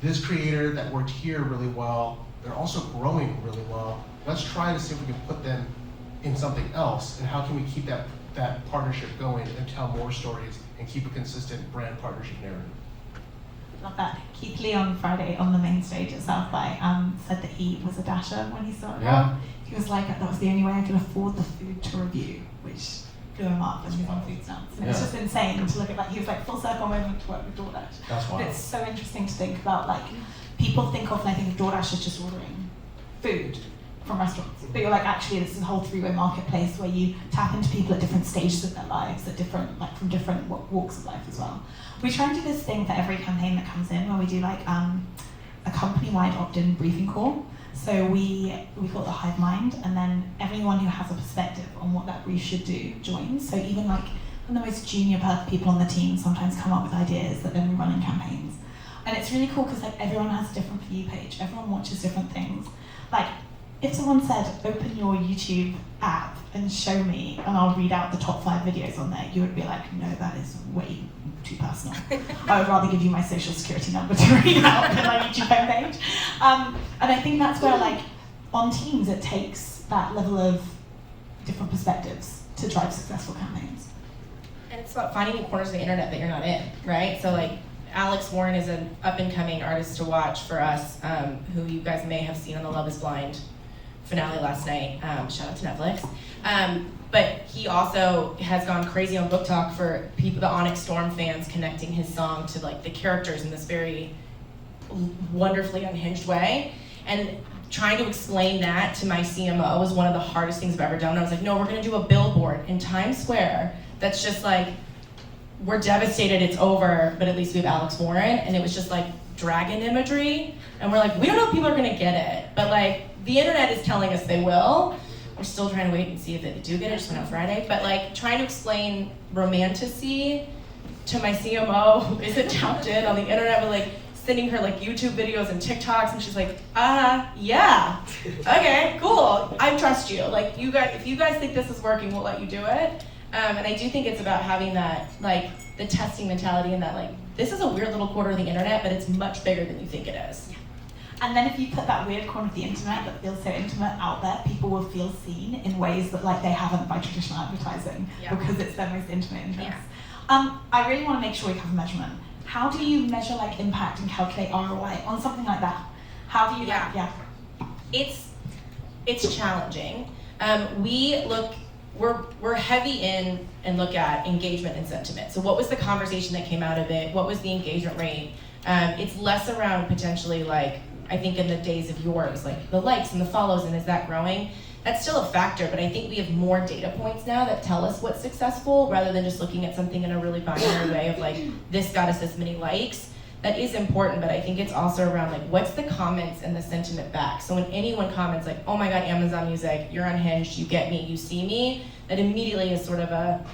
this creator that worked here really well, they're also growing really well. Let's try to see if we can put them in something else, and how can we keep that partnership going and tell more stories and keep a consistent brand partnership narrative. Love that. Keith Lee on Friday on the main stage at South by said that he was a dasher when he started out. He was like, that was the only way I could afford the food to review, which blew him up, and he's on food stamps. And it's just insane to look at, like, he was like full circle moment to work with DoorDash. That's wild. But it's so interesting to think about, like, people think often, I think of DoorDash as just ordering food from restaurants. But you're like, actually, this is a whole three-way marketplace where you tap into people at different stages of their lives, at different, like, from different walks of life as well. We try and do this thing for every campaign that comes in, where we do like a company-wide opt-in briefing call. So we call it the hive mind, and then everyone who has a perspective on what that brief should do joins. So even like the most junior people on the team sometimes come up with ideas that then we run in campaigns. And it's really cool because like everyone has a different view page, everyone watches different things. Like if someone said, open your YouTube app and show me, and I'll read out the top 5 videos on there, you would be like, no, that is way too personal. I would rather give you my social security number to read out than my YouTube homepage. And I think that's where, like, on teams, it takes that level of different perspectives to drive successful campaigns. And it's about finding the corners of the internet that you're not in, right? So like, Alex Warren is an up-and-coming artist to watch for us, who you guys may have seen on the Love is Blind finale last night. Shout out to Netflix. But he also has gone crazy on Book Talk for people, the Onyx Storm fans, connecting his song to like the characters in this very wonderfully unhinged way. And trying to explain that to my CMO was one of the hardest things I've ever done. I was like, no, we're gonna do a billboard in Times Square that's just like, we're devastated, it's over, but at least we have Alex Warren. And it was just like dragon imagery. And we're like, we don't know if people are gonna get it, but like, the internet is telling us they will. We're still trying to wait and see if they do get it. It just went out Friday. But like trying to explain romanticy to my CMO who isn't tapped in on the internet, but like sending her like YouTube videos and TikToks, and she's like, yeah, okay, cool. I trust you. Like you guys, if you guys think this is working, we'll let you do it. And I do think it's about having that like the testing mentality, and that like this is a weird little corner of the internet, but it's much bigger than you think it is. And then if you put that weird corner of the internet that feels so intimate out there, people will feel seen in ways that like they haven't by traditional advertising, because it's their most intimate interest. I really want to make sure we cover measurement. How do you measure like impact and calculate ROI on something like that? How do you? It's challenging. We're heavy in and look at engagement and sentiment. So what was the conversation that came out of it? What was the engagement rate? It's less around potentially like, I think in the days of yours, like the likes and the follows, and is that growing? That's still a factor, but I think we have more data points now that tell us what's successful, rather than just looking at something in a really binary way of like, this got us this many likes. That is important, but I think it's also around like, what's the comments and the sentiment back? So when anyone comments like, oh my God, Amazon Music, you're unhinged, you get me, you see me, that immediately is sort of a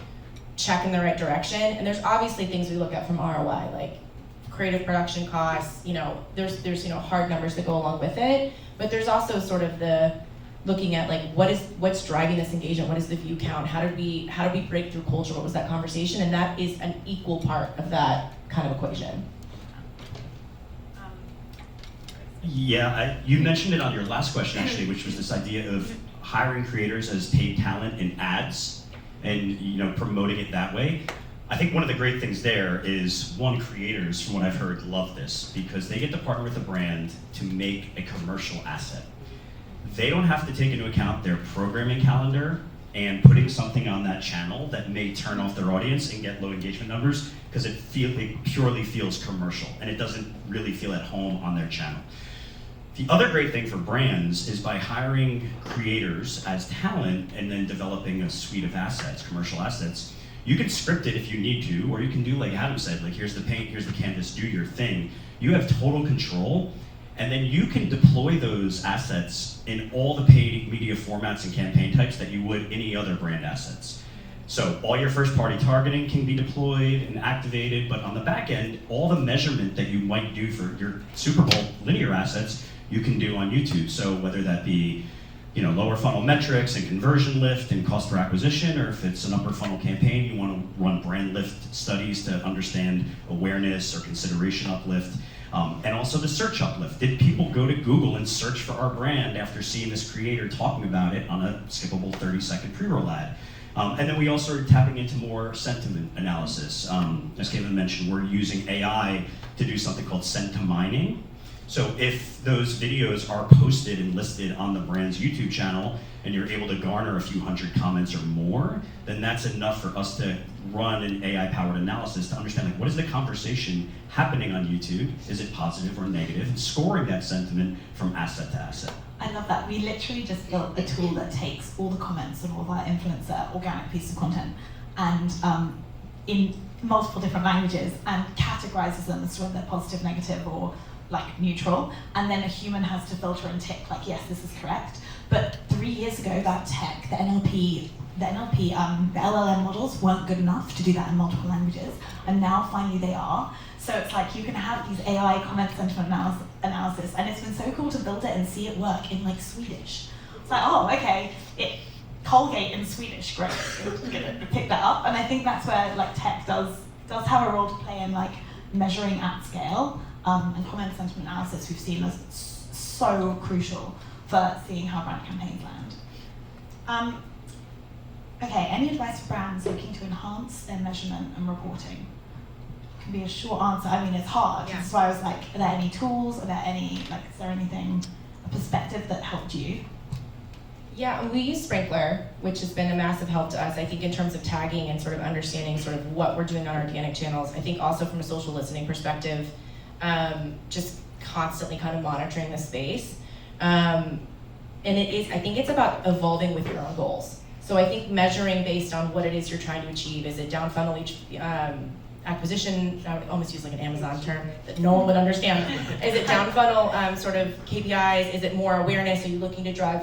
check in the right direction. And there's obviously things we look at from ROI, like creative production costs, there's hard numbers that go along with it, but there's also sort of the looking at like what's driving this engagement, what is the view count, how did we break through culture, what was that conversation, and that is an equal part of that kind of equation. You mentioned it on your last question actually, which was this idea of hiring creators as paid talent in ads and promoting it that way. I think one of the great things there is, one, creators, from what I've heard, love this because they get to partner with a brand to make a commercial asset. They don't have to take into account their programming calendar and putting something on that channel that may turn off their audience and get low engagement numbers, because it purely feels commercial and it doesn't really feel at home on their channel. The other great thing for brands is by hiring creators as talent and then developing a suite of assets, commercial assets. You can script it if you need to, or you can do like Adam said, like here's the paint, here's the canvas, do your thing. You have total control, and then you can deploy those assets in all the paid media formats and campaign types that you would any other brand assets. So all your first party targeting can be deployed and activated, but on the back end, all the measurement that you might do for your Super Bowl linear assets, you can do on YouTube. So whether that be lower funnel metrics and conversion lift and cost per acquisition, or if it's an upper funnel campaign, you want to run brand lift studies to understand awareness or consideration uplift, and also the search uplift. Did people go to Google and search for our brand after seeing this creator talking about it on a skippable 30-second pre-roll ad? And then we also are tapping into more sentiment analysis. As Caitlin mentioned, we're using AI to do something called sentimining. So if those videos are posted and listed on the brand's YouTube channel and you're able to garner a few hundred comments or more, then that's enough for us to run an AI-powered analysis to understand what is the conversation happening on YouTube? Is it positive or negative? And scoring that sentiment from asset to asset. I love that. We literally just built a tool that takes all the comments of all of our influencer organic pieces of content and in multiple different languages and categorizes them as to whether they're positive, negative, or neutral, and then a human has to filter and tick yes, this is correct. But 3 years ago, that tech, the LLM models weren't good enough to do that in multiple languages, and now finally they are. So it's you can have these AI comment sentiment analysis, and it's been so cool to build it and see it work in Swedish. It's oh, okay, Colgate in Swedish, great, I'm gonna pick that up. And I think that's where tech does have a role to play in measuring at scale. And comment sentiment analysis we've seen as so crucial for seeing how brand campaigns land. Okay, any advice for brands looking to enhance their measurement and reporting? Can be a short answer. I mean, it's hard. Yeah. As far as are there any tools? Are there any is there anything, a perspective that helped you? Yeah, we use Sprinkler, which has been a massive help to us, I think, in terms of tagging and sort of understanding sort of what we're doing on our organic channels. I think also from a social listening perspective, just constantly kind of monitoring the space. And I think it's about evolving with your own goals. So I think measuring based on what it is you're trying to achieve. Is it down funnel each acquisition? I would almost use an Amazon term that no one would understand. Is it down funnel sort of KPIs? Is it more awareness? Are you looking to drive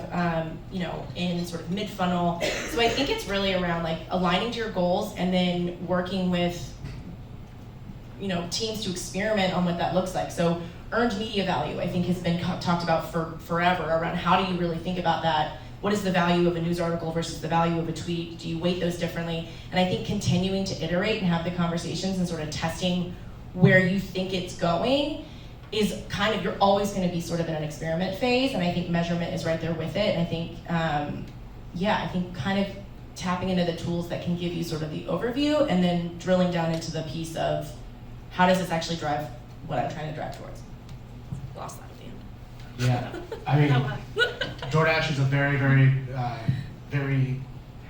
in sort of mid funnel? So I think it's really around aligning to your goals and then working with teams to experiment on what that looks like. So earned media value, I think, has been talked about for forever around how do you really think about that? What is the value of a news article versus the value of a tweet? Do you weight those differently? And I think continuing to iterate and have the conversations and sort of testing where you think it's going is kind of, you're always going to be sort of in an experiment phase, and I think measurement is right there with it. And I think, I think kind of tapping into the tools that can give you sort of the overview and then drilling down into the piece of how does this actually drive what I'm trying to drive towards? Lost that at the end. Yeah, I mean, DoorDash is a very, very, very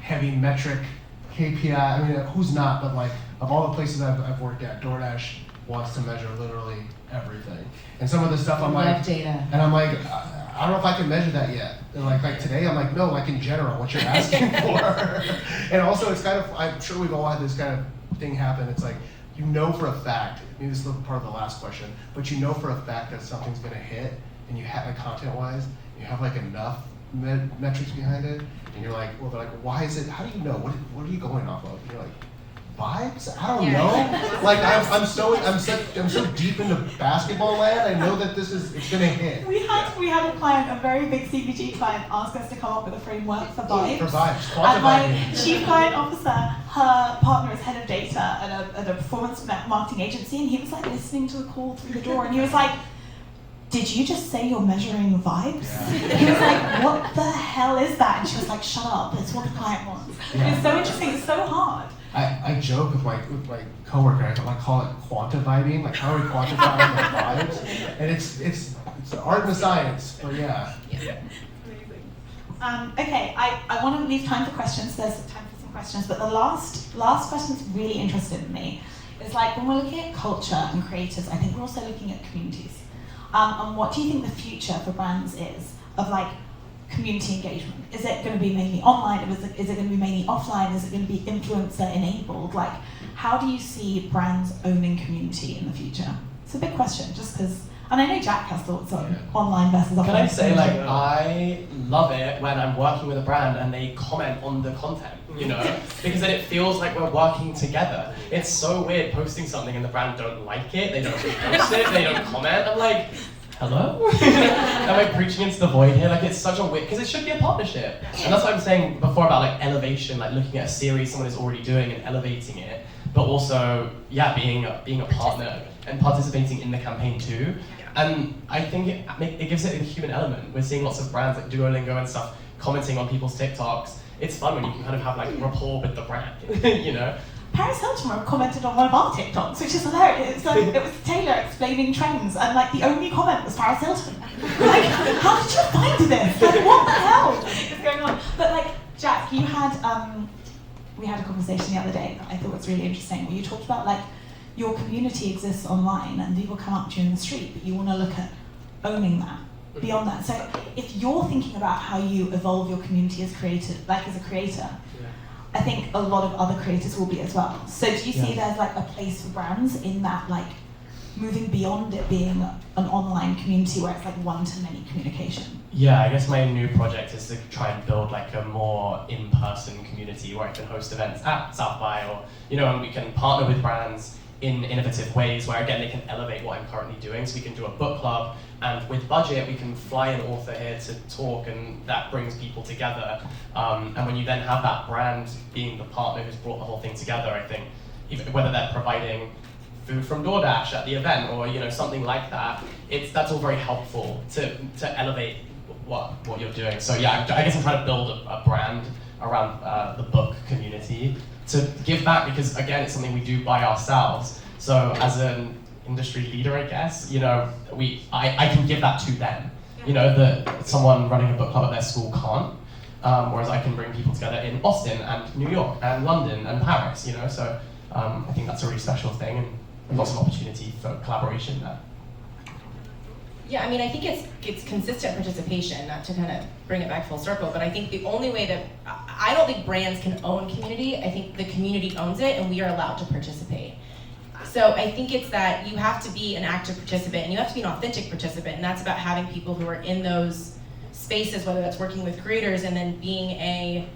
heavy metric KPI. I mean, who's not? But of all the places I've worked at, DoorDash wants to measure literally everything. And some of the stuff I'm data. And I'm I don't know if I can measure that yet. And like today, I'm no, in general, what you're asking for. And also, it's kind of, I'm sure we've all had this kind of thing happen. It's you know for a fact, maybe this is part of the last question, but you know for a fact that something's gonna hit, and you have content-wise, you have enough metrics behind it, and you're well, they're why is it? How do you know? What are you going off of? And you're vibes? I don't know. I'm so deep into basketball land. I know that it's gonna hit. We had a client, a very big CPG client, ask us to come up with a framework for vibes. For vibes, and my chief client officer, her partner is head of data at a performance marketing agency, and he was listening to the call through the door, and he was did you just say you're measuring vibes? Yeah. He was what the hell is that? And she was shut up, it's what the client wants. Yeah. It's so interesting, it's so hard. I joke with my coworker, I call it quantivibing, how are we quantifying the vibes? And it's an art and a science, but yeah. Amazing. Okay, I want to leave time for questions. There's time for some questions, but the last question that's really interested in me is when we're looking at culture and creators, I think we're also looking at communities. And what do you think the future for brands is of community engagement? Is it going to be mainly online? Is it going to be mainly offline? Is it going to be influencer enabled? How do you see brands owning community in the future? It's a big question, just because And I know Jack has thoughts on Yeah. online versus offline. Can I say, like, Yeah. I love it when I'm working with a brand and they comment on the content, you know? Because then it feels like we're working together. It's so weird posting something and the brand don't like it, they don't repost it, they don't comment. I'm like, hello? Am I preaching into the void here? Like, it's such a weird, because it should be a partnership. And that's what I'm saying before about, like, elevation, like looking at a series someone is already doing and elevating it, but also, yeah, being a partner and participating in the campaign too. And I think it gives it a human element. We're seeing lots of brands like Duolingo and stuff commenting on people's TikToks. It's fun when you can kind of have like rapport with the brand, you know? Paris Hilton commented on one of our TikToks, which is hilarious. It's like, it was Taylor explaining trends, and like the only comment was Paris Hilton. Like, how did you find this? Like, what the hell is going on? But like, Jack, you had we had a conversation the other day that I thought was really interesting, where you talked about like your community exists online, and people come up to you in the street, but you want to look at owning that. Beyond that, so if you're thinking about how you evolve your community as as a creator, I think a lot of other creators will be as well. So do you see there's like a place for brands in that, like moving beyond it being an online community where it's like one-to-many communication? Yeah, I guess my new project is to try and build like a more in-person community where I can host events at South by, or and we can partner with brands in innovative ways where again they can elevate what I'm currently doing. So we can do a book club, and with budget we can fly an author here to talk, and that brings people together. And when you then have that brand being the partner who's brought the whole thing together, I think whether they're providing food from DoorDash at the event or something like that, that's all very helpful to elevate what you're doing. So yeah, I guess I'm trying to build a brand around the book community to give back, because again it's something we do by ourselves. So as an industry leader, I guess I can give that to them. That someone running a book club at their school can't. Whereas I can bring people together in Austin and New York and London and Paris. So I think that's a really special thing, and lots of opportunity for collaboration there. Yeah, I mean, I think it's consistent participation, not to kind of bring it back full circle, but I think the only way that, I don't think brands can own community. I think the community owns it and we are allowed to participate. So I think it's that you have to be an active participant and you have to be an authentic participant, and that's about having people who are in those spaces, whether that's working with creators and then being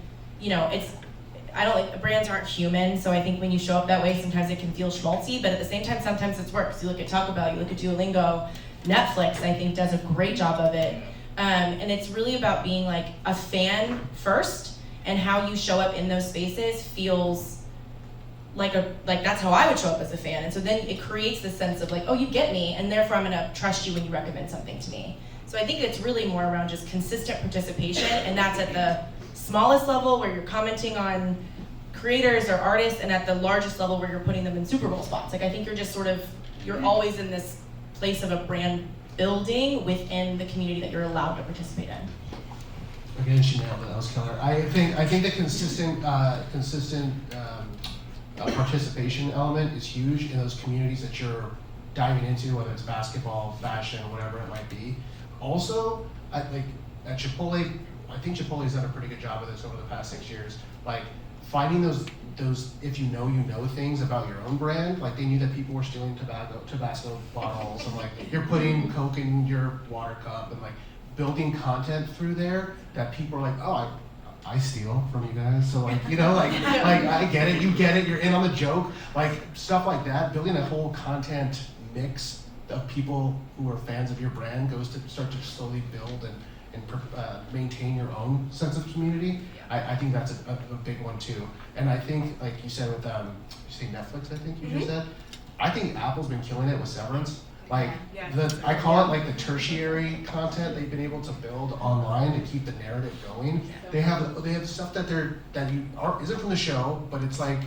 brands aren't human, so I think when you show up that way, sometimes it can feel schmaltzy, but at the same time, sometimes it works. You look at Taco Bell, you look at Duolingo, Netflix, I think, does a great job of it. And it's really about being like a fan first, and how you show up in those spaces feels like that's how I would show up as a fan. And so then it creates this sense of like, oh, you get me, and therefore I'm gonna trust you when you recommend something to me. So I think it's really more around just consistent participation, and that's at the smallest level where you're commenting on creators or artists, and at the largest level where you're putting them in Super Bowl spots. Like I think you're always in this place of a brand building within the community that you're allowed to participate in. Again, she nailed it. That was killer. I think the consistent participation element is huge in those communities that you're diving into, whether it's basketball, fashion, whatever it might be. Also, at Chipotle, I think Chipotle's done a pretty good job of this over the past 6 years. Like finding those if you know things about your own brand. Like they knew that people were stealing Tabasco bottles, and like you're putting Coke in your water cup, and like building content through there that people are like, oh, I steal from you guys, so like like I get it, you get it, you're in on the joke, like stuff like that. Building a whole content mix of people who are fans of your brand goes to start to slowly build and maintain your own sense of community. I think that's a big one too. And I think, like you said with you say Netflix, I think you just said. I think Apple's been killing it with Severance. Like I call it like the tertiary content they've been able to build online to keep the narrative going. They have stuff that isn't from the show, but it's like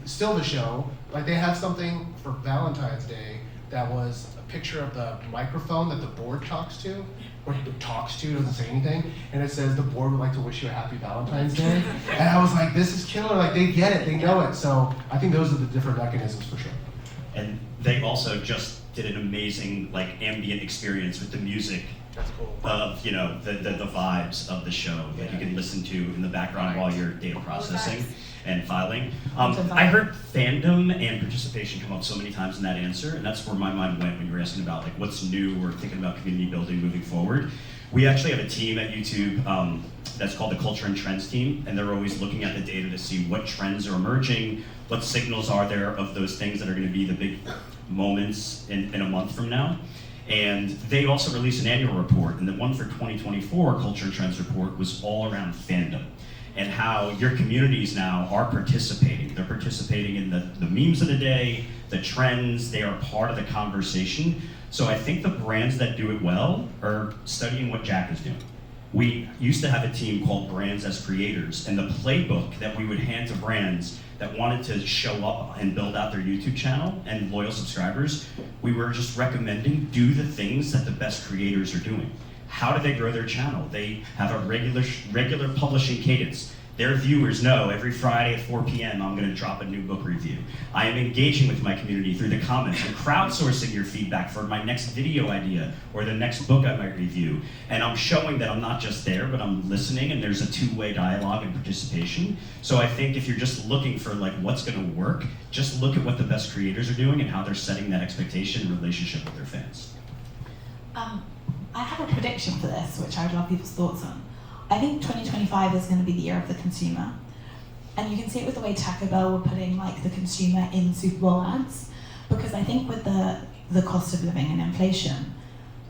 still the show. Like they have something for Valentine's Day that was a picture of the microphone that the board talks to, doesn't say anything, and it says the board would like to wish you a happy Valentine's Day. And I was like, this is killer, like they get it, they know it. So I think those are the different mechanisms for sure. And they also just did an amazing ambient experience with the music. That's cool. Of the vibes of the show that you can listen to in the background while you're data processing. and filing. I heard fandom and participation come up so many times in that answer, and that's where my mind went when you were asking about like what's new or thinking about community building moving forward. We actually have a team at YouTube that's called the Culture and Trends team, and they're always looking at the data to see what trends are emerging, what signals are there of those things that are going to be the big moments in a month from now. And they also release an annual report, and the one for 2024 Culture and Trends report was all around fandom and how your communities now are participating. They're participating in the memes of the day, the trends, they are part of the conversation. So I think the brands that do it well are studying what Jack is doing. We used to have a team called Brands as Creators, and the playbook that we would hand to brands that wanted to show up and build out their YouTube channel and loyal subscribers, we were just recommending do the things that the best creators are doing. How do they grow their channel? They have a regular publishing cadence. Their viewers know every Friday at 4 p.m. I'm going to drop a new book review. I am engaging with my community through the comments and crowdsourcing your feedback for my next video idea or the next book I might review. And I'm showing that I'm not just there, but I'm listening, and there's a two-way dialogue and participation. So I think if you're just looking for like what's going to work, just look at what the best creators are doing and how they're setting that expectation and relationship with their fans. I have a prediction for this, which I would love people's thoughts on. I think 2025 is going to be the year of the consumer. And you can see it with the way Taco Bell were putting like the consumer in Super Bowl ads. Because I think with the cost of living and inflation,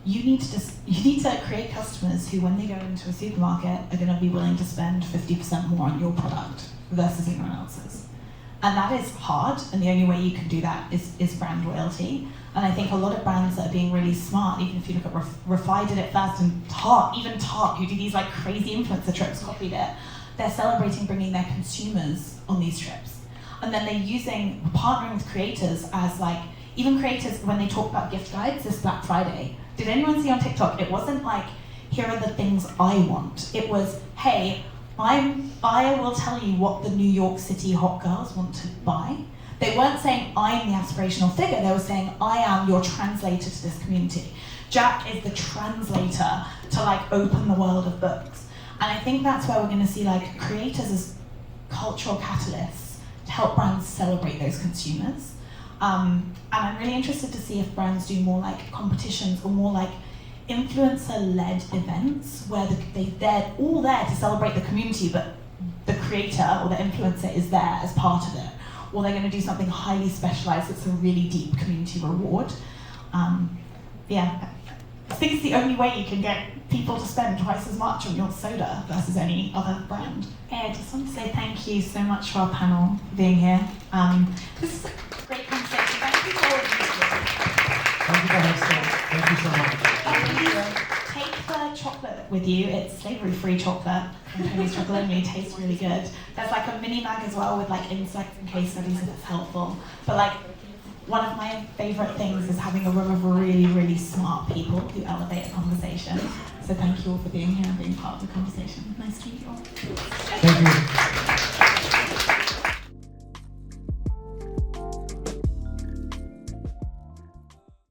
you need to create customers who, when they go into a supermarket, are going to be willing to spend 50% more on your product versus anyone else's. And that is hard, and the only way you can do that is brand loyalty. And I think a lot of brands that are being really smart, even if you look at Refi did it first, and Tarte, who do these like crazy influencer trips, copied it. They're celebrating bringing their consumers on these trips. And then they're partnering with creators as like, even creators, when they talk about gift guides this Black Friday, did anyone see on TikTok, it wasn't like, here are the things I want. It was, hey, I will tell you what the New York City hot girls want to buy. They weren't saying I'm the aspirational figure, they were saying I am your translator to this community. Jack is the translator to like open the world of books. And I think that's where we're gonna see like creators as cultural catalysts to help brands celebrate those consumers. And I'm really interested to see if brands do more like competitions or more like influencer-led events where they're all there to celebrate the community, but the creator or the influencer is there as part of it. Or they're going to do something highly specialized that's a really deep community reward. I think it's the only way you can get people to spend twice as much on your soda versus any other brand. Hey, I just want to say thank you so much for our panel for being here. This is a great conversation. Thank you for all of you. Thank you for hosting. Thank you so much. Take the chocolate with you. It's slavery-free chocolate from Tony's Chocolate Only. It tastes really good. There's like a mini mag as well with like insights and case studies if it's helpful. But like one of my favorite things is having a room of really, really smart people who elevate a conversation. So thank you all for being here and being part of the conversation. Nice to meet you all. Thank you.